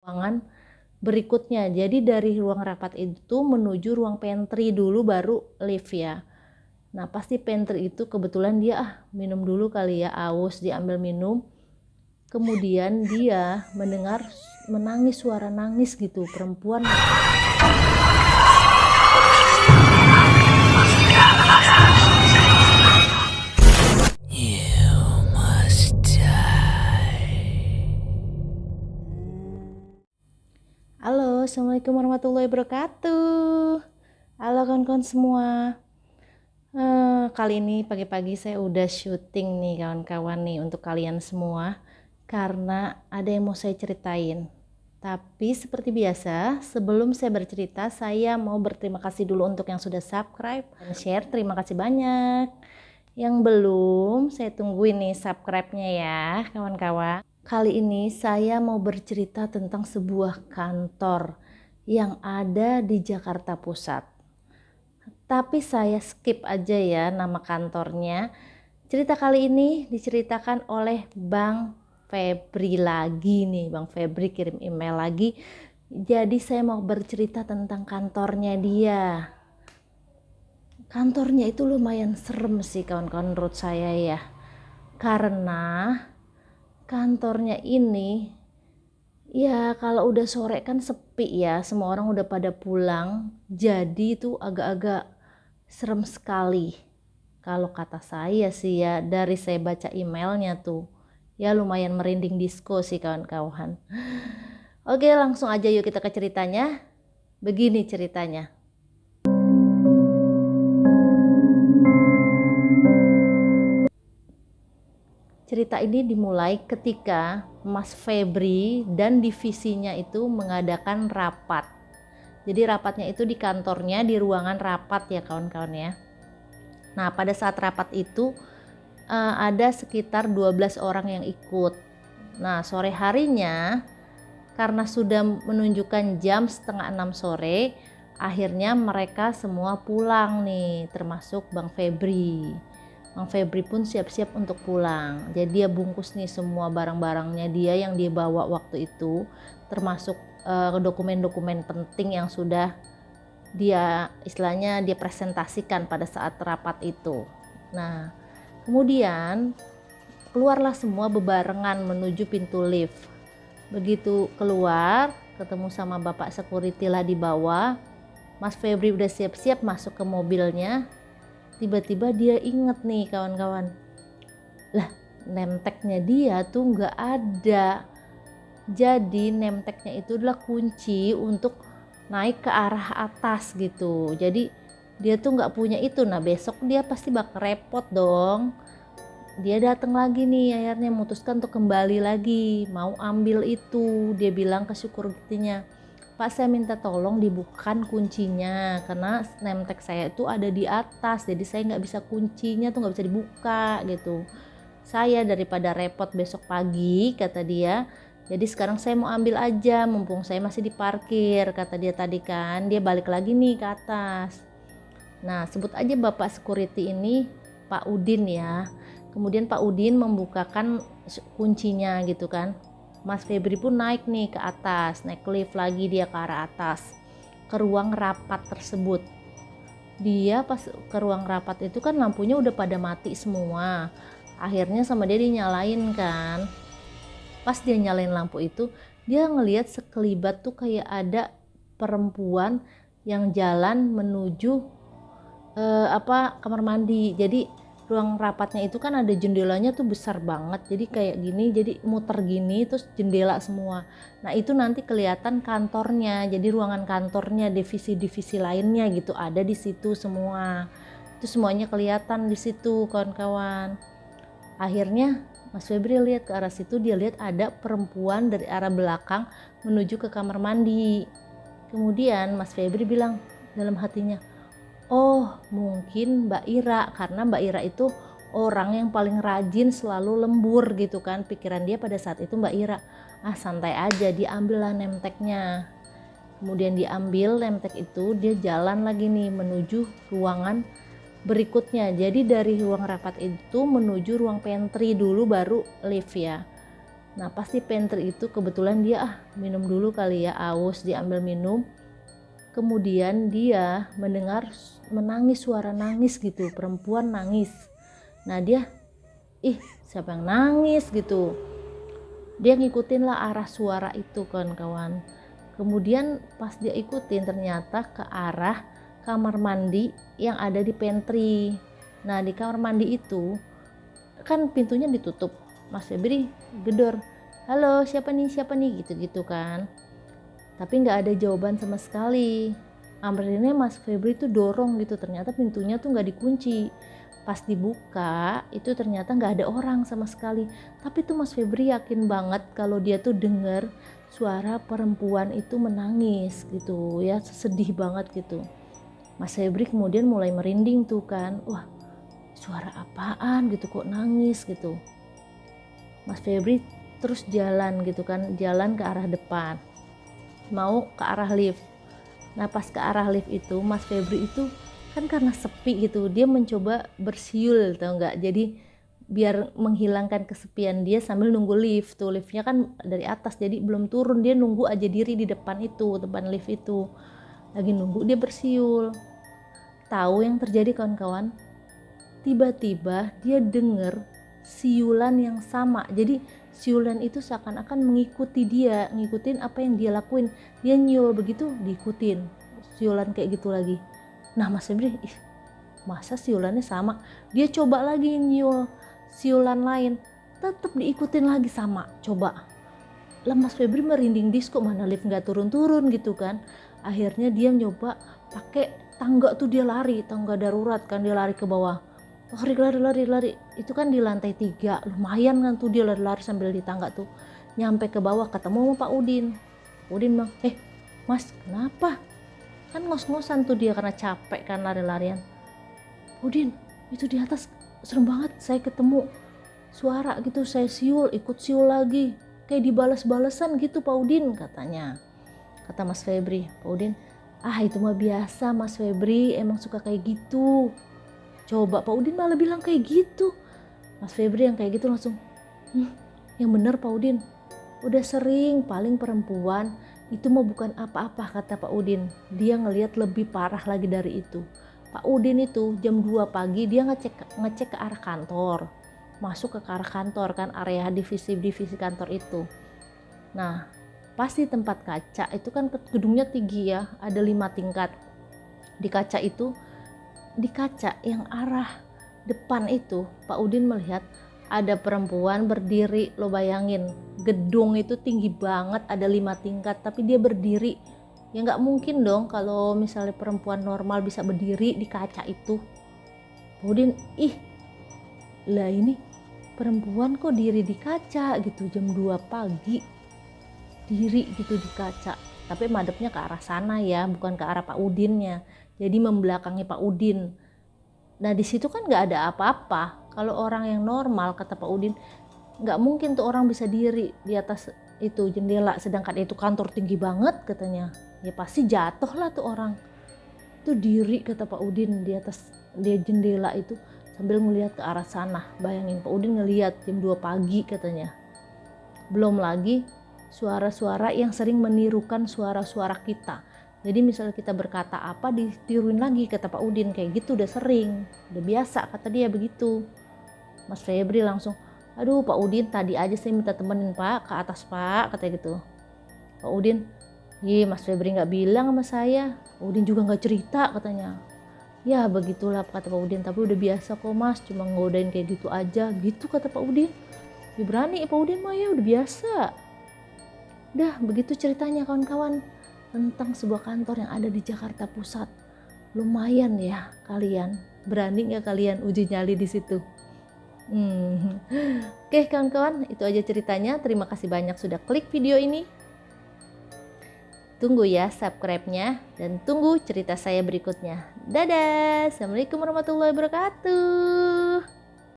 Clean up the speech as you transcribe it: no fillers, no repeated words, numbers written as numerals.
ruangan berikutnya. Jadi dari ruang rapat itu menuju ruang pantry dulu baru lift ya. Nah pasti pantry itu kebetulan dia minum dulu kali ya, aus, diambil minum. Kemudian dia mendengar menangis, suara nangis gitu, perempuan. Halo, assalamualaikum warahmatullahi wabarakatuh. Halo kawan-kawan semua. Kali ini pagi-pagi saya udah syuting nih kawan-kawan nih untuk kalian semua, karena ada yang mau saya ceritain. Tapi seperti biasa, sebelum saya bercerita, saya mau berterima kasih dulu untuk yang sudah subscribe dan share. Terima kasih banyak. Yang belum, saya tungguin nih subscribe-nya ya kawan-kawan. Kali ini saya mau bercerita tentang sebuah kantor yang ada di Jakarta Pusat. Tapi saya skip aja ya nama kantornya. Cerita kali ini diceritakan oleh Bang Febri lagi nih. Bang Febri kirim email lagi. Jadi saya mau bercerita tentang kantornya dia. Kantornya itu lumayan serem sih kawan-kawan menurut saya ya. Karena kantornya ini ya kalau udah sore kan sepi ya, semua orang udah pada pulang, jadi itu agak-agak serem sekali. Kalau kata saya sih ya, dari saya baca emailnya tuh, ya lumayan merinding disco sih kawan-kawan. Oke, langsung aja yuk kita ke ceritanya. Begini ceritanya. Cerita ini dimulai ketika Mas Febri dan divisinya itu mengadakan rapat. Jadi rapatnya itu di kantornya, di ruangan rapat ya kawan-kawan ya. Nah pada saat rapat itu ada sekitar 12 orang yang ikut. Nah sore harinya karena sudah menunjukkan jam 5:30 sore, akhirnya mereka semua pulang nih, termasuk Bang Febri. Bang Febri pun siap-siap untuk pulang. Jadi dia bungkus nih semua barang-barangnya dia yang dia bawa waktu itu, termasuk dokumen-dokumen penting yang sudah dia istilahnya dia presentasikan pada saat rapat itu. Nah, kemudian keluarlah semua bebarengan menuju pintu lift. Begitu keluar, ketemu sama Bapak security lah di bawah. Mas Febri udah siap-siap masuk ke mobilnya. Tiba-tiba dia inget nih kawan-kawan, lah nemteknya dia tuh nggak ada. Jadi nemteknya itu adalah kunci untuk naik ke arah atas gitu. Jadi dia tuh nggak punya itu. Nah besok dia pasti bakal repot dong. Dia datang lagi nih, akhirnya memutuskan untuk kembali lagi, mau ambil itu. Dia bilang ke security-nya, Pak saya minta tolong dibukakan kuncinya karena nemtek saya itu ada di atas, jadi saya nggak bisa kuncinya tuh nggak bisa dibuka gitu. Saya daripada repot besok pagi kata dia, jadi sekarang saya mau ambil aja mumpung saya masih di parkir kata dia tadi kan. Dia balik lagi nih ke atas. Nah sebut aja Bapak security ini Pak Udin ya. Kemudian Pak Udin membukakan kuncinya gitu kan. Mas Febri pun naik nih ke atas, naik lift lagi dia ke arah atas, ke ruang rapat tersebut. Dia pas ke ruang rapat itu kan lampunya udah pada mati semua. Akhirnya sama dia dinyalain kan. Pas dia nyalain lampu itu, dia ngelihat sekelibat tuh kayak ada perempuan yang jalan menuju kamar mandi. Jadi ruang rapatnya itu kan ada jendelanya tuh besar banget, jadi kayak gini, jadi muter gini terus jendela semua. Nah itu nanti kelihatan kantornya, jadi ruangan kantornya, divisi-divisi lainnya gitu ada di situ semua. Itu semuanya kelihatan di situ kawan-kawan. Akhirnya Mas Febri lihat ke arah situ, dia lihat ada perempuan dari arah belakang menuju ke kamar mandi. Kemudian Mas Febri bilang dalam hatinya, oh mungkin Mbak Ira, karena Mbak Ira itu orang yang paling rajin, selalu lembur gitu kan. Pikiran dia pada saat itu Mbak Ira, santai aja, diambillah nemteknya. Kemudian diambil nemtek itu, dia jalan lagi nih menuju ruangan berikutnya. Jadi dari ruang rapat itu menuju ruang pantry dulu baru lift ya. Nah pas di pantry itu kebetulan dia minum dulu kali ya, aus, diambil minum. Kemudian dia mendengar menangis, suara nangis gitu, perempuan nangis. Nah dia, siapa yang nangis gitu. Dia ngikutin lah arah suara itu kawan-kawan. Kemudian pas dia ikutin ternyata ke arah kamar mandi yang ada di pantry. Nah di kamar mandi itu kan pintunya ditutup. Mas Febri gedor, halo siapa nih gitu-gitu kan. Tapi nggak ada jawaban sama sekali. Akhirnya Mas Febri tuh dorong gitu, ternyata pintunya tuh nggak dikunci. Pas dibuka itu ternyata nggak ada orang sama sekali. Tapi tuh Mas Febri yakin banget kalau dia tuh denger suara perempuan itu menangis gitu ya, sedih banget gitu. Mas Febri kemudian mulai merinding tuh kan, wah suara apaan gitu kok nangis gitu. Mas Febri terus jalan gitu kan, jalan ke arah depan, mau ke arah lift. Nah pas ke arah lift itu Mas Febri itu kan karena sepi gitu, dia mencoba bersiul tau nggak, jadi biar menghilangkan kesepian dia sambil nunggu lift. Tuh liftnya kan dari atas jadi belum turun, dia nunggu aja diri di depan itu, depan lift itu lagi nunggu, dia bersiul. Tahu yang terjadi kawan-kawan, tiba-tiba dia denger siulan yang sama. Jadi siulan itu seakan-akan mengikuti dia, ngikutin apa yang dia lakuin. Dia nyul begitu diikutin siulan kayak gitu lagi. Nah Mas Febri, masa siulannya sama? Dia coba lagi nyul siulan lain, tetap diikutin lagi sama. Coba lah Mas Febri merinding disko, mana lift nggak turun-turun gitu kan. Akhirnya dia nyoba pakai tangga tuh, dia lari, tangga darurat kan, dia lari ke bawah. Lari itu kan di lantai 3, lumayan kan tuh, dia lari sambil di tangga tuh nyampe ke bawah, ketemu sama Pak Udin. Udin bilang, Mas kenapa? Kan ngos-ngosan tuh dia karena capek kan lari-larian. Udin, itu di atas serem banget, saya ketemu suara gitu, saya siul, ikut siul lagi, kayak dibalas-balasan gitu Pak Udin katanya. Kata Mas Febri, Pak Udin, itu mah biasa Mas Febri, emang suka kayak gitu. Coba Pak Udin malah bilang kayak gitu. Mas Febri yang kayak gitu langsung, yang bener Pak Udin, udah sering, paling perempuan itu mah bukan apa-apa kata Pak Udin. Dia ngelihat lebih parah lagi dari itu. Pak Udin itu jam 2 pagi dia ngecek ke arah kantor, masuk ke arah kantor kan, area divisi kantor itu. Nah pas di tempat kaca itu kan gedungnya tinggi ya, ada 5 tingkat. Di kaca itu, di kaca yang arah depan itu Pak Udin melihat ada perempuan berdiri. Lo bayangin, gedung itu tinggi banget, ada 5 tingkat tapi dia berdiri. Ya nggak mungkin dong kalau misalnya perempuan normal bisa berdiri di kaca itu. Pak Udin, lah ini perempuan kok diri di kaca gitu jam 2 pagi, diri gitu di kaca, tapi madepnya ke arah sana ya, bukan ke arah Pak Udinnya, jadi membelakangi Pak Udin. Nah di situ kan nggak ada apa-apa. Kalau orang yang normal kata Pak Udin, nggak mungkin tuh orang bisa diri di atas itu jendela, sedangkan itu kantor tinggi banget katanya. Ya pasti jatuh lah tuh orang. Itu diri kata Pak Udin di atas dia jendela itu sambil melihat ke arah sana. Bayangin Pak Udin ngelihat jam 2 pagi katanya. Belum lagi suara-suara yang sering menirukan suara-suara kita. Jadi misalnya kita berkata apa ditiruin lagi kata Pak Udin, kayak gitu udah sering, udah biasa kata dia begitu. Mas Febri langsung, aduh Pak Udin tadi aja saya minta temenin Pak ke atas Pak katanya gitu. Pak Udin, Mas Febri nggak bilang sama saya, Pak Udin juga nggak cerita katanya. Ya begitulah kata Pak Udin, tapi udah biasa kok Mas, cuma ngodain kayak gitu aja gitu kata Pak Udin. Ya berani Pak Udin mah, ya udah biasa. Dah begitu ceritanya kawan-kawan tentang sebuah kantor yang ada di Jakarta Pusat. Lumayan ya kalian, berani nggak kalian uji nyali di situ? Oke kawan-kawan, itu aja ceritanya. Terima kasih banyak sudah klik video ini. Tunggu ya subscribe-nya dan tunggu cerita saya berikutnya. Dadah, assalamualaikum warahmatullahi wabarakatuh.